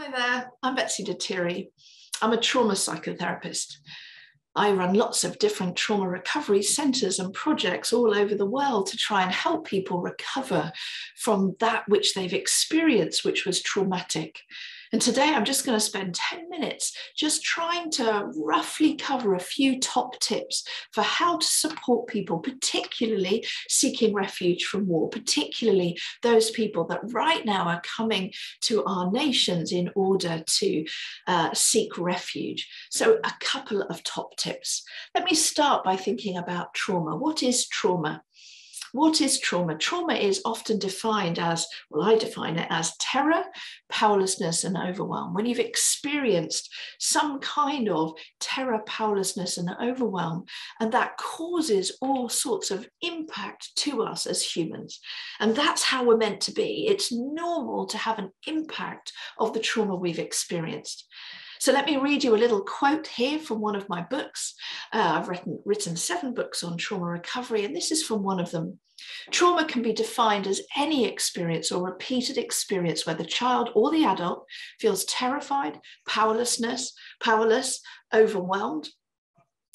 Hi there, I'm Betsy Detiri. I'm a trauma psychotherapist. I run lots of different trauma recovery centres and projects all over the world to try and help people recover from that which they've experienced, which was traumatic. And today I'm just going to spend 10 minutes just trying to roughly cover a few top tips for how to support people, particularly seeking refuge from war, particularly those people that right now are coming to our nations in order to seek refuge. So a couple of top tips. Let me start by thinking about trauma. What is trauma? What is trauma? Trauma is often defined as, well, I define it as terror, powerlessness, and overwhelm. When you've experienced some kind of terror, powerlessness, and overwhelm, and that causes all sorts of impact to us as humans. And that's how we're meant to be. It's normal to have an impact of the trauma we've experienced. So let me read you a little quote here from one of my books. I've written 7 books on trauma recovery, and this is from one of them. Trauma can be defined as any experience or repeated experience where the child or the adult feels terrified, powerless, overwhelmed,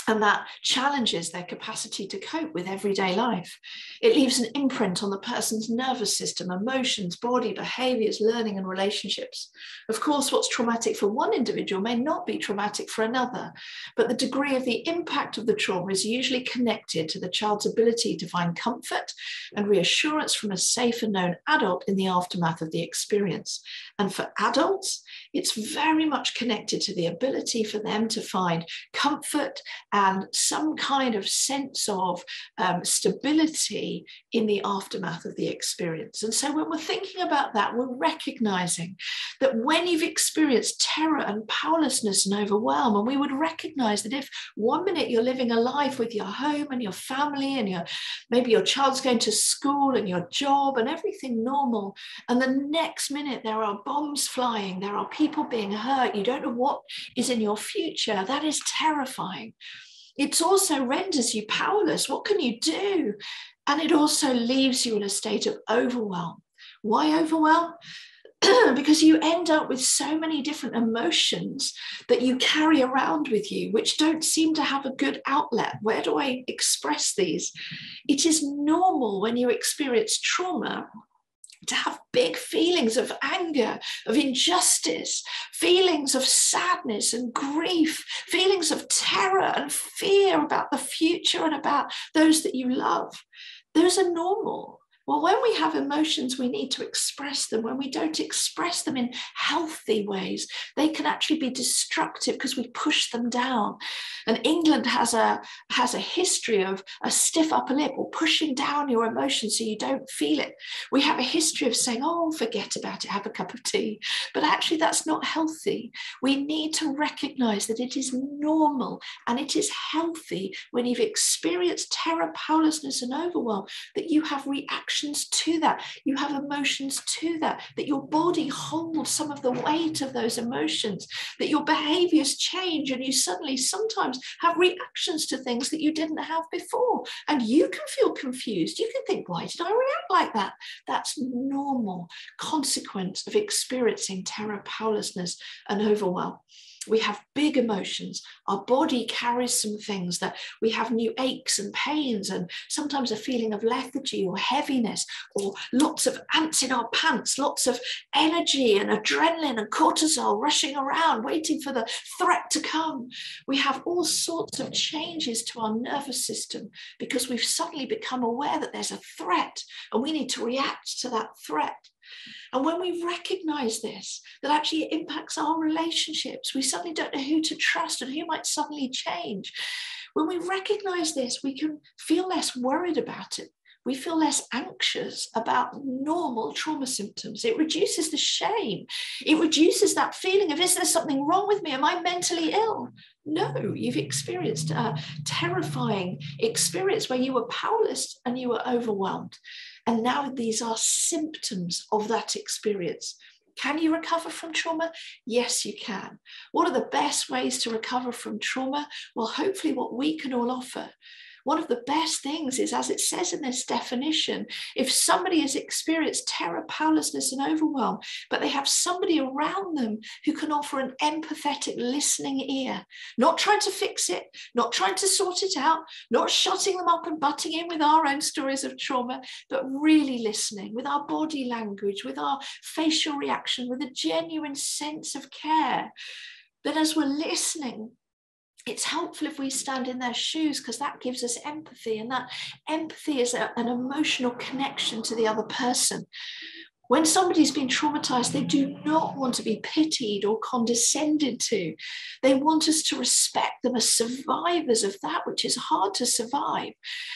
and that challenges their capacity to cope with everyday life. It leaves an imprint on the person's nervous system, emotions, body, behaviors, learning, and relationships. Of course, what's traumatic for one individual may not be traumatic for another, but the degree of the impact of the trauma is usually connected to the child's ability to find comfort and reassurance from a safe and known adult in the aftermath of the experience. And for adults, it's very much connected to the ability for them to find comfort and some kind of sense of stability in the aftermath of the experience. And so when we're thinking about that, we're recognizing that when you've experienced terror and powerlessness and overwhelm, and we would recognize that if one minute you're living a life with your home and your family and maybe your child's going to school and your job and everything normal, and the next minute there are bombs flying, there are people being hurt, you don't know what is in your future, that is terrifying. It also renders you powerless. What can you do? And it also leaves you in a state of overwhelm. Why overwhelm? Because you end up with so many different emotions that you carry around with you, which don't seem to have a good outlet. Where do I express these? It is normal when you experience trauma to have big feelings of anger, of injustice, feelings of sadness and grief, feelings of terror and fear about the future and about those that you love. Those are normal. Well, when we have emotions, we need to express them. When we don't express them in healthy ways, they can actually be destructive because we push them down. And England has a history of a stiff upper lip or pushing down your emotions so you don't feel it. We have a history of saying, oh, forget about it, have a cup of tea. But actually, that's not healthy. We need to recognize that it is normal and it is healthy when you've experienced terror, powerlessness, and overwhelm, that you have reactions to that, you have emotions to that, that your body holds some of the weight of those emotions, that your behaviors change and you suddenly sometimes have reactions to things that you didn't have before. And you can feel confused. You can think, why did I react like that? That's normal consequence of experiencing terror, powerlessness, and overwhelm. We have big emotions. Our body carries some things that we have new aches and pains and sometimes a feeling of lethargy or heaviness or lots of ants in our pants, lots of energy and adrenaline and cortisol rushing around, waiting for the threat to come. We have all sorts of changes to our nervous system because we've suddenly become aware that there's a threat and we need to react to that threat. And when we recognize this, that actually it impacts our relationships, we suddenly don't know who to trust and who might suddenly change. When we recognize this, we can feel less worried about it. We feel less anxious about normal trauma symptoms. It reduces the shame. It reduces that feeling of, is there something wrong with me? Am I mentally ill? No, you've experienced a terrifying experience where you were powerless and you were overwhelmed. And now these are symptoms of that experience. Can you recover from trauma? Yes, you can. What are the best ways to recover from trauma? Well, hopefully what we can all offer. One of the best things is, as it says in this definition, if somebody has experienced terror, powerlessness, and overwhelm, but they have somebody around them who can offer an empathetic listening ear, not trying to fix it, not trying to sort it out, not shutting them up and butting in with our own stories of trauma, but really listening with our body language, with our facial reaction, with a genuine sense of care. But as we're listening, it's helpful if we stand in their shoes, because that gives us empathy, and that empathy is an emotional connection to the other person. When somebody's been traumatized, they do not want to be pitied or condescended to. They want us to respect them as survivors of that which is hard to survive.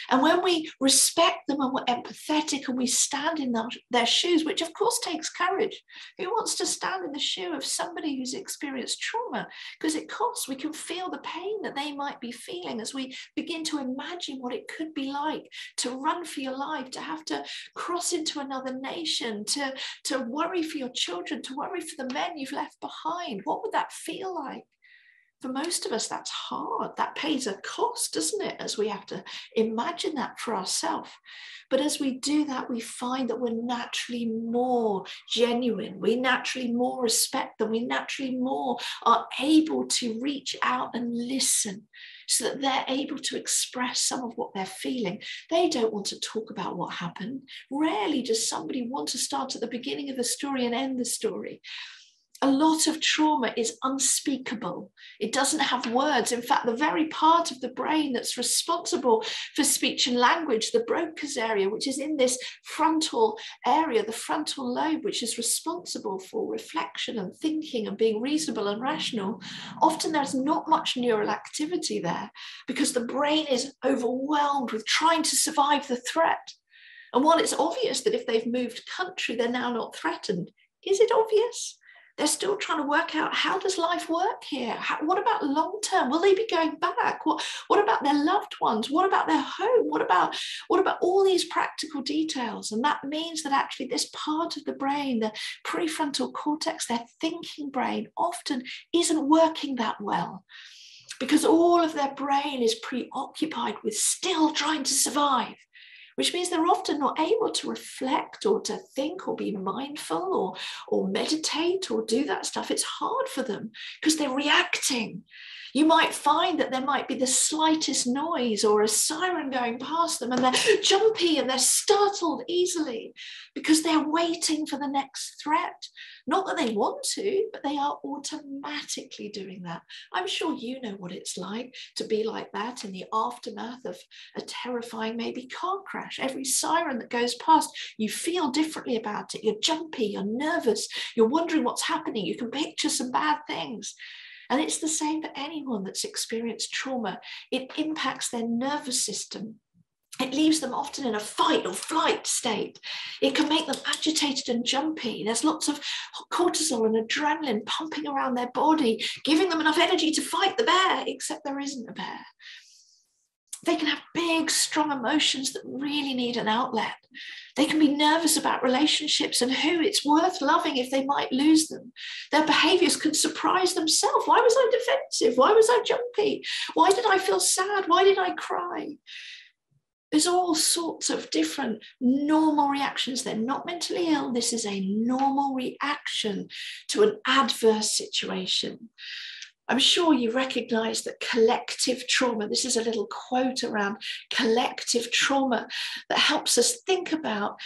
And when we respect them and we're empathetic and we stand in their shoes, which of course takes courage. Who wants to stand in the shoe of somebody who's experienced trauma? Because it costs. We can feel the pain that they might be feeling as we begin to imagine what it could be like to run for your life, to have to cross into another nation, to worry for your children, to worry for the men you've left behind. What would that feel like? For most of us, that's hard. That pays a cost, doesn't it? As we have to imagine that for ourselves. But as we do that, we find that we're naturally more genuine. We naturally more respect them. We naturally more are able to reach out and listen, so that they're able to express some of what they're feeling. They don't want to talk about what happened. Rarely does somebody want to start at the beginning of the story and end the story. A lot of trauma is unspeakable. It doesn't have words. In fact, the very part of the brain that's responsible for speech and language, the Broca's area, which is in this frontal area, the frontal lobe, which is responsible for reflection and thinking and being reasonable and rational, often there's not much neural activity there because the brain is overwhelmed with trying to survive the threat. And while it's obvious that if they've moved country, they're now not threatened, is it obvious? They're still trying to work out, how does life work here? What about long term? Will they be going back? What about their loved ones? What about their home? What about all these practical details? And that means that actually this part of the brain, the prefrontal cortex, their thinking brain, often isn't working that well, because all of their brain is preoccupied with still trying to survive, which means they're often not able to reflect or to think or be mindful or meditate or do that stuff. It's hard for them because they're reacting. You might find that there might be the slightest noise or a siren going past them and they're jumpy and they're startled easily because they're waiting for the next threat. Not that they want to, but they are automatically doing that. I'm sure you know what it's like to be like that in the aftermath of a terrifying maybe car crash. Every siren that goes past, you feel differently about it. You're jumpy, you're nervous, you're wondering what's happening. You can picture some bad things. And it's the same for anyone that's experienced trauma. It impacts their nervous system. It leaves them often in a fight or flight state. It can make them agitated and jumpy. There's lots of cortisol and adrenaline pumping around their body, giving them enough energy to fight the bear, except there isn't a bear. They can have big, strong emotions that really need an outlet. They can be nervous about relationships and who it's worth loving if they might lose them. Their behaviors can surprise themselves. Why was I defensive? Why was I jumpy? Why did I feel sad? Why did I cry? There's all sorts of different normal reactions. They're not mentally ill. This is a normal reaction to an adverse situation. I'm sure you recognize that collective trauma, this is a little quote around collective trauma that helps us think about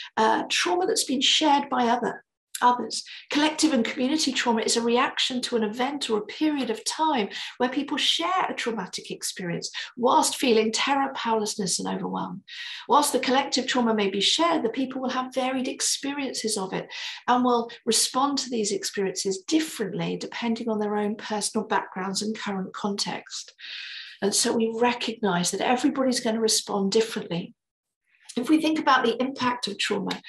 trauma that's been shared by others. Collective and community trauma is a reaction to an event or a period of time where people share a traumatic experience whilst feeling terror, powerlessness, and overwhelm. Whilst the collective trauma may be shared, the people will have varied experiences of it and will respond to these experiences differently depending on their own personal backgrounds and current context. And so we recognize that everybody's going to respond differently. If we think about the impact of trauma,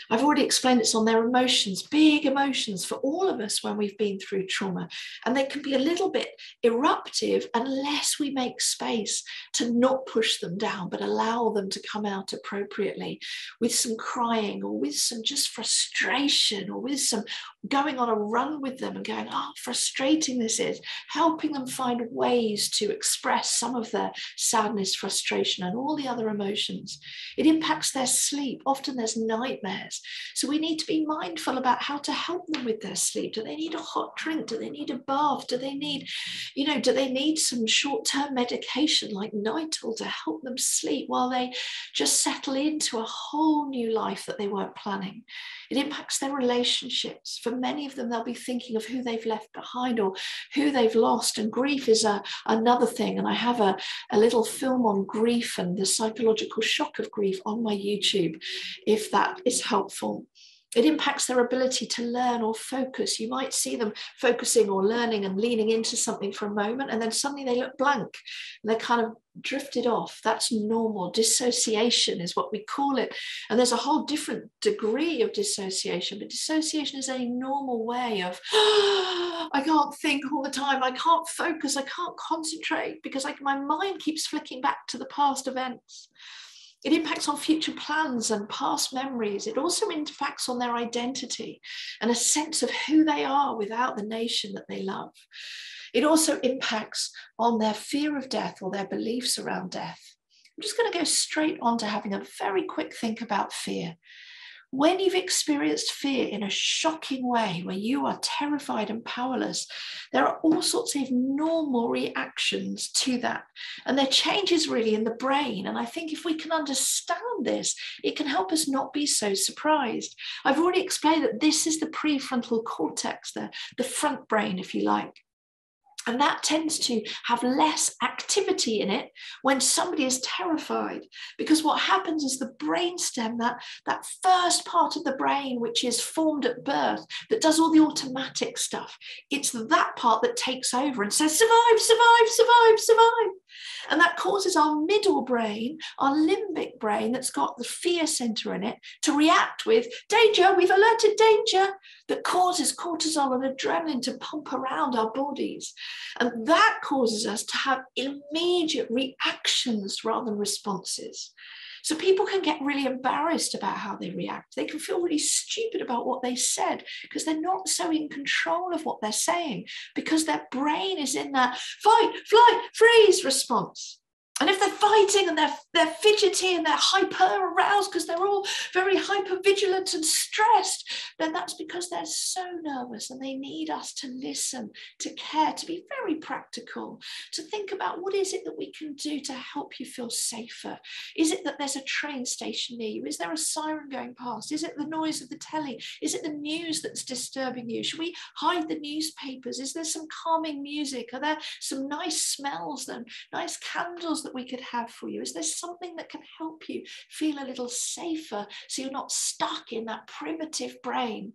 I've already explained it's on their emotions, big emotions for all of us when we've been through trauma. And they can be a little bit eruptive unless we make space to not push them down, but allow them to come out appropriately with some crying or with some just frustration or with some going on a run with them and going, oh, frustrating this is, helping them find ways to express some of their sadness, frustration, and all the other emotions. It impacts their sleep. Often there's nightmares. So we need to be mindful about how to help them with their sleep. Do they need a hot drink? Do they need a bath? Do they need, do they need some short-term medication like Nytol to help them sleep while they just settle into a whole new life that they weren't planning? It impacts their relationships. For many of them, they'll be thinking of who they've left behind or who they've lost. And grief is another thing. And I have a little film on grief and the psychological shock of grief on my YouTube, if that is helpful. It impacts their ability to learn or focus. You might see them focusing or learning and leaning into something for a moment, and then suddenly they look blank and they're kind of drifted off. That's normal. Dissociation is what we call it. And there's a whole different degree of dissociation, but dissociation is a normal way of, I can't think all the time. I can't focus. I can't concentrate because my mind keeps flicking back to the past events. It impacts on future plans and past memories. It also impacts on their identity and a sense of who they are without the nation that they love. It also impacts on their fear of death or their beliefs around death. I'm just going to go straight on to having a very quick think about fear. When you've experienced fear in a shocking way, where you are terrified and powerless, there are all sorts of normal reactions to that. And there are changes really in the brain. And I think if we can understand this, it can help us not be so surprised. I've already explained that this is the prefrontal cortex, the front brain, if you like. And that tends to have less activity in it when somebody is terrified, because what happens is the brainstem, that first part of the brain, which is formed at birth, that does all the automatic stuff, it's that part that takes over and says, survive, survive, survive, survive. And that causes our middle brain, our limbic brain that's got the fear center in it, to react with danger, we've alerted danger, that causes cortisol and adrenaline to pump around our bodies. And that causes us to have immediate reactions rather than responses. So people can get really embarrassed about how they react. They can feel really stupid about what they said because they're not so in control of what they're saying, because their brain is in that fight, flight, freeze response. And if they're fighting and they're fidgety and they're hyper aroused because they're all very hyper vigilant and stressed, then that's because they're so nervous, and they need us to listen, to care, to be very practical, to think about what is it that we can do to help you feel safer. Is it that there's a train station near you? Is there a siren going past? Is it the noise of the telly? Is it the news that's disturbing you? Should we hide the newspapers? Is there some calming music? Are there some nice smells and nice candles that we could have for you? Is there something that can help you feel a little safer so you're not stuck in that primitive brain?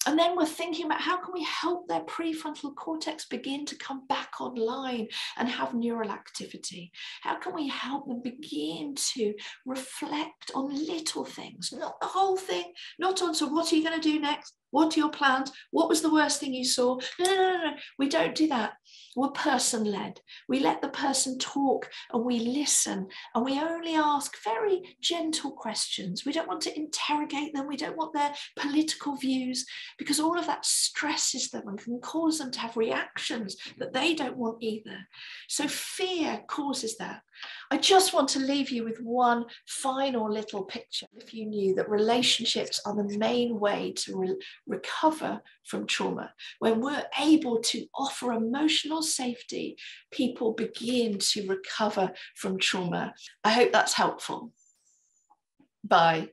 And then we're thinking about how can we help their prefrontal cortex begin to come back online and have neural activity? How can we help them begin to reflect on little things, not the whole thing, not on, so what are you going to do next? What are your plans? What was the worst thing you saw? No. We don't do that. We're person-led. We let the person talk and we listen, and we only ask very gentle questions. We don't want to interrogate them. We don't want their political views, because all of that stresses them and can cause them to have reactions that they don't want either. So fear causes that. I just want to leave you with one final little picture. If you knew that relationships are the main way to recover from trauma, when we're able to offer emotional safety, people begin to recover from trauma. I hope that's helpful. Bye.